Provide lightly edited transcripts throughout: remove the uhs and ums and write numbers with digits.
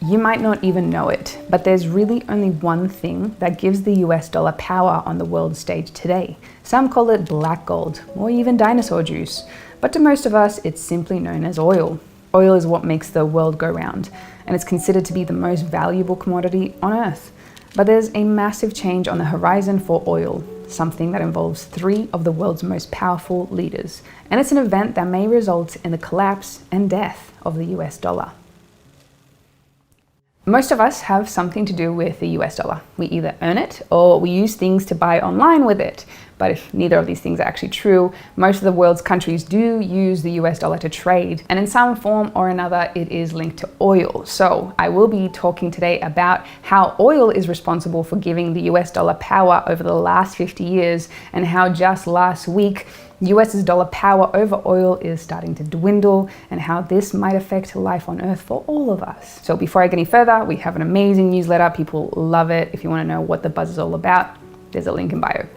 You might not even know it, but there's really only one thing that gives the US dollar power on the world stage today. Some call it black gold, or even dinosaur juice, but to most of us, it's simply known as oil. Oil is what makes the world go round, and it's considered to be the most valuable commodity on Earth. But there's a massive change on the horizon for oil, something that involves 3 of the world's most powerful leaders, and it's an event that may result in the collapse and death of the US dollar. Most of us have something to do with the US dollar. We either earn it or we use things to buy online with it. But if neither of these things are actually true, most of the world's countries do use the US dollar to trade, and in some form or another, it is linked to oil. So I will be talking today about how oil is responsible for giving the US dollar power over the last 50 years, and how just last week, US's dollar power over oil is starting to dwindle, and how this might affect life on Earth for all of us. So before I get any further, we have an amazing newsletter. People love it. If you want to know what the buzz is all about, there's a link in bio.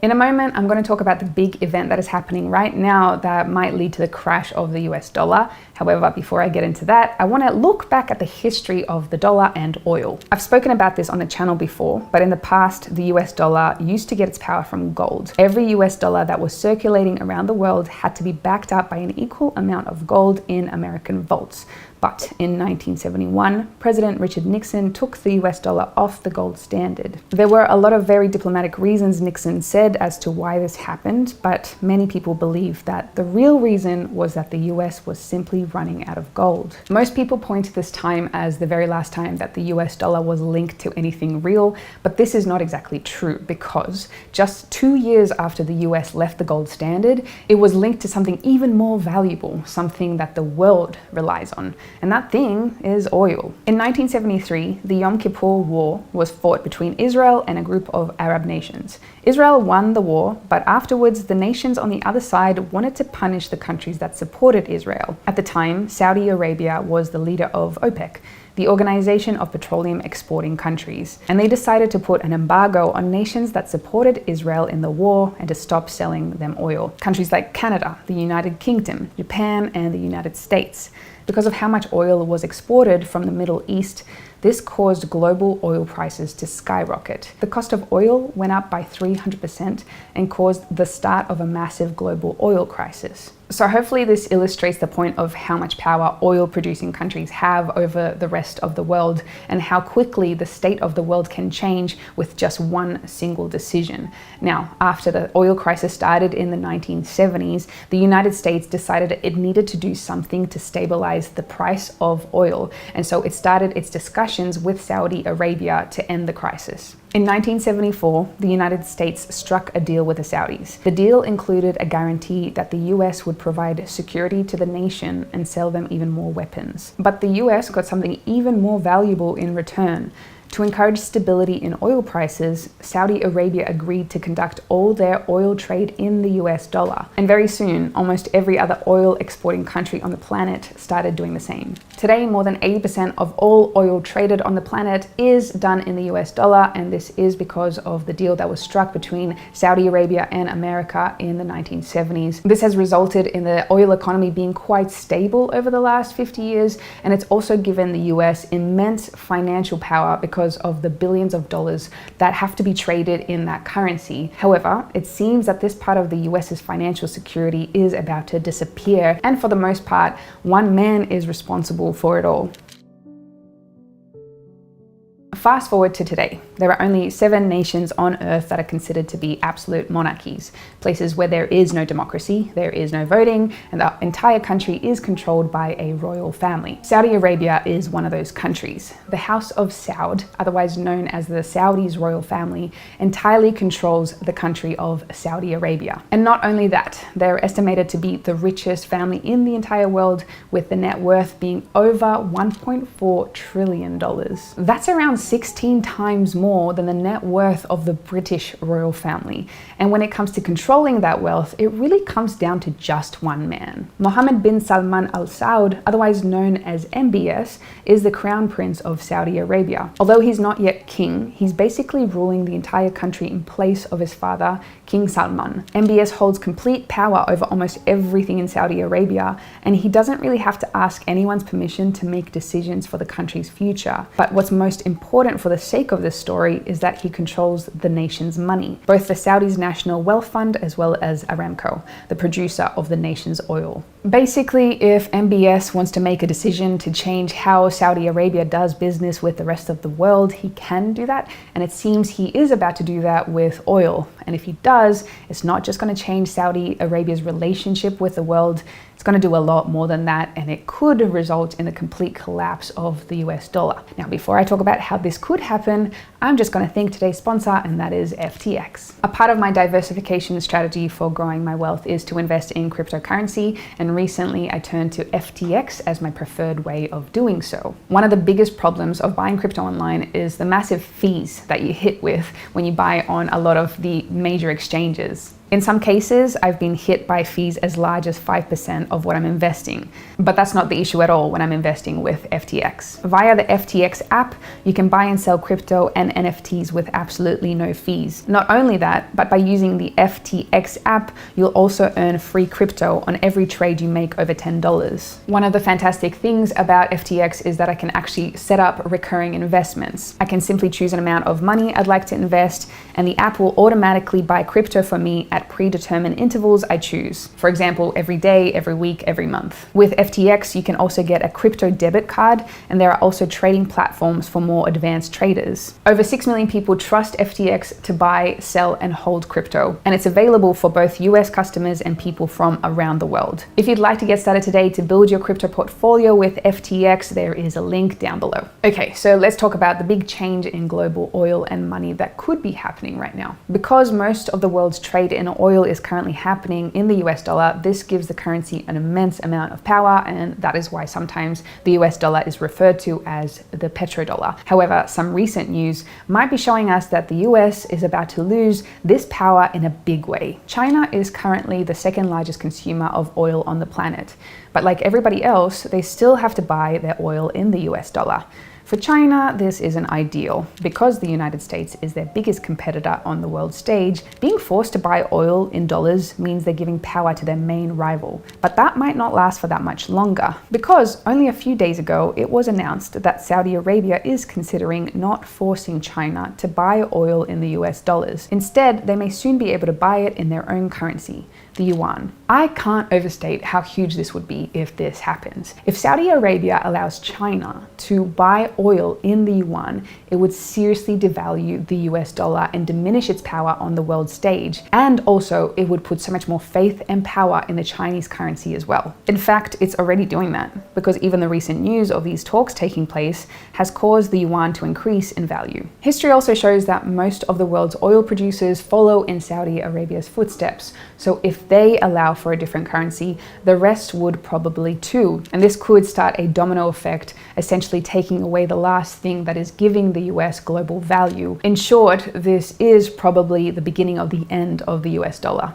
In a moment, I'm going to talk about the big event that is happening right now that might lead to the crash of the US dollar. However, before I get into that, I want to look back at the history of the dollar and oil. I've spoken about this on the channel before, but in the past, the US dollar used to get its power from gold. Every US dollar that was circulating around the world had to be backed up by an equal amount of gold in American vaults. But in 1971, President Richard Nixon took the US dollar off the gold standard. There were a lot of very diplomatic reasons Nixon said as to why this happened, but many people believe that the real reason was that the US was simply running out of gold. Most people point to this time as the very last time that the US dollar was linked to anything real, but this is not exactly true, because just 2 years after the US left the gold standard, it was linked to something even more valuable, something that the world relies on. And that thing is oil. In 1973, the Yom Kippur War was fought between Israel and a group of Arab nations. Israel won the war, but afterwards the nations on the other side wanted to punish the countries that supported Israel. At the time, Saudi Arabia was the leader of OPEC, the Organization of Petroleum Exporting Countries, and they decided to put an embargo on nations that supported Israel in the war and to stop selling them oil. Countries like Canada, the United Kingdom, Japan, and the United States. Because of how much oil was exported from the Middle East, this caused global oil prices to skyrocket. The cost of oil went up by 300% and caused the start of a massive global oil crisis. So hopefully this illustrates the point of how much power oil-producing countries have over the rest of the world, and how quickly the state of the world can change with just one single decision. Now, after the oil crisis started in the 1970s, the United States decided it needed to do something to stabilize the price of oil, and so it started its discussions with Saudi Arabia to end the crisis. In 1974, the United States struck a deal with the Saudis. The deal included a guarantee that the US would provide security to the nation and sell them even more weapons. But the US got something even more valuable in return. To encourage stability in oil prices, Saudi Arabia agreed to conduct all their oil trade in the US dollar. And very soon, almost every other oil exporting country on the planet started doing the same. Today, more than 80% of all oil traded on the planet is done in the US dollar, and this is because of the deal that was struck between Saudi Arabia and America in the 1970s. This has resulted in the oil economy being quite stable over the last 50 years, and it's also given the US immense financial power because of the billions of dollars that have to be traded in that currency. However, it seems that this part of the US's financial security is about to disappear, and for the most part, one man is responsible for it all. Fast forward to today. There are only 7 nations on Earth that are considered to be absolute monarchies, places where there is no democracy, there is no voting, and the entire country is controlled by a royal family. Saudi Arabia is one of those countries. The House of Saud, otherwise known as the Saudis royal family, entirely controls the country of Saudi Arabia. And not only that, they're estimated to be the richest family in the entire world, with the net worth being over $1.4 trillion. That's around 16 times more than the net worth of the British royal family. And when it comes to controlling that wealth, it really comes down to just one man. Mohammed bin Salman Al Saud, otherwise known as MBS, is the crown prince of Saudi Arabia. Although he's not yet king, he's basically ruling the entire country in place of his father, King Salman. MBS holds complete power over almost everything in Saudi Arabia, and he doesn't really have to ask anyone's permission to make decisions for the country's future. But what's most important for the sake of this story is that he controls the nation's money, both the Saudi's National Wealth Fund as well as Aramco, the producer of the nation's oil. Basically, if MBS wants to make a decision to change how Saudi Arabia does business with the rest of the world, he can do that, and it seems he is about to do that with oil. And if he does, it's not just going to change Saudi Arabia's relationship with the world, it's going to do a lot more than that, and it could result in a complete collapse of the US dollar. Now, before I talk about how this could happen, I'm just going to thank today's sponsor, and that is FTX. A part of my diversification strategy for growing my wealth is to invest in cryptocurrency, and recently I turned to FTX as my preferred way of doing so. One of the biggest problems of buying crypto online is the massive fees that you hit with when you buy on a lot of the major exchanges. In some cases, I've been hit by fees as large as 5% of what I'm investing, but that's not the issue at all when I'm investing with FTX. Via the FTX app, you can buy and sell crypto and NFTs with absolutely no fees. Not only that, but by using the FTX app, you'll also earn free crypto on every trade you make over $10. One of the fantastic things about FTX is that I can actually set up recurring investments. I can simply choose an amount of money I'd like to invest, and the app will automatically buy crypto for me at predetermined intervals I choose. For example, every day, every week, every month. With FTX, you can also get a crypto debit card, and there are also trading platforms for more advanced traders. Over 6 million people trust FTX to buy, sell, and hold crypto, and it's available for both US customers and people from around the world. If you'd like to get started today to build your crypto portfolio with FTX, there is a link down below. Okay, so let's talk about the big change in global oil and money that could be happening right now. Because most of the world's trade in oil is currently happening in the US dollar, this gives the currency an immense amount of power, and that is why sometimes the US dollar is referred to as the petrodollar. However, some recent news might be showing us that the US is about to lose this power in a big way. China is currently the second largest consumer of oil on the planet, but like everybody else, they still have to buy their oil in the US dollar. For China, this isn't ideal. Because the United States is their biggest competitor on the world stage, being forced to buy oil in dollars means they're giving power to their main rival. But that might not last for that much longer, because only a few days ago, it was announced that Saudi Arabia is considering not forcing China to buy oil in the US dollars. Instead, they may soon be able to buy it in their own currency, the yuan. I can't overstate how huge this would be if this happens. If Saudi Arabia allows China to buy oil in the yuan, it would seriously devalue the US dollar and diminish its power on the world stage. And also, it would put so much more faith and power in the Chinese currency as well. In fact, it's already doing that, because even the recent news of these talks taking place has caused the yuan to increase in value. History also shows that most of the world's oil producers follow in Saudi Arabia's footsteps. So if they allow for a different currency, the rest would probably too. And this could start a domino effect, essentially taking away the last thing that is giving the US global value. In short, this is probably the beginning of the end of the US dollar.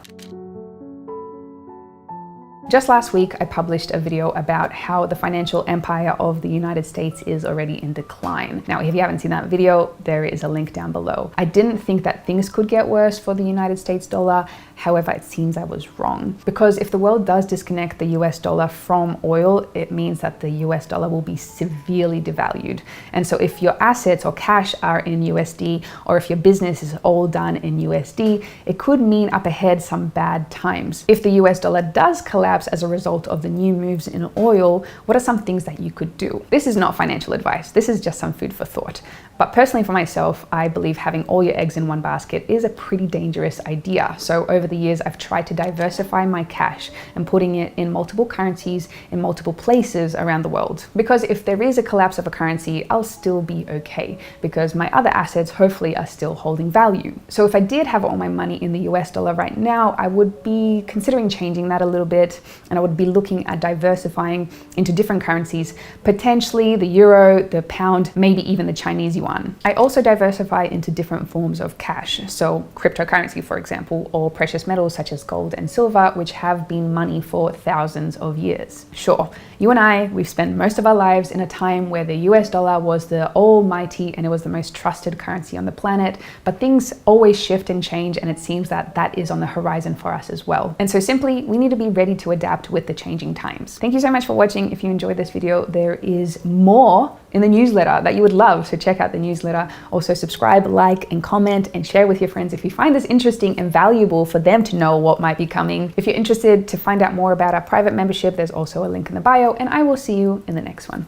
Just last week, I published a video about how the financial empire of the United States is already in decline. Now, if you haven't seen that video, there is a link down below. I didn't think that things could get worse for the United States dollar. However, it seems I was wrong. Because if the world does disconnect the US dollar from oil, it means that the US dollar will be severely devalued. And so if your assets or cash are in USD, or if your business is all done in USD, it could mean up ahead some bad times. If the US dollar does collapse as a result of the new moves in oil, what are some things that you could do? This is not financial advice. This is just some food for thought. But personally for myself, I believe having all your eggs in one basket is a pretty dangerous idea. So over the years, I've tried to diversify my cash and putting it in multiple currencies in multiple places around the world. Because if there is a collapse of a currency, I'll still be okay, because my other assets hopefully are still holding value. So if I did have all my money in the US dollar right now, I would be considering changing that a little bit. and I would be looking at diversifying into different currencies, potentially the euro, the pound, maybe even the Chinese yuan. I also diversify into different forms of cash, so cryptocurrency, for example, or precious metals such as gold and silver, which have been money for thousands of years. Sure, you and I, we've spent most of our lives in a time where the US dollar was the almighty and it was the most trusted currency on the planet, but things always shift and change, and it seems that that is on the horizon for us as well. And so simply, we need to be ready to adapt with the changing times. Thank you so much for watching. If you enjoyed this video, there is more in the newsletter that you would love, so check out the newsletter. Also subscribe, like, and comment, and share with your friends if you find this interesting and valuable for them to know what might be coming. If you're interested to find out more about our private membership, there's also a link in the bio, and I will see you in the next one.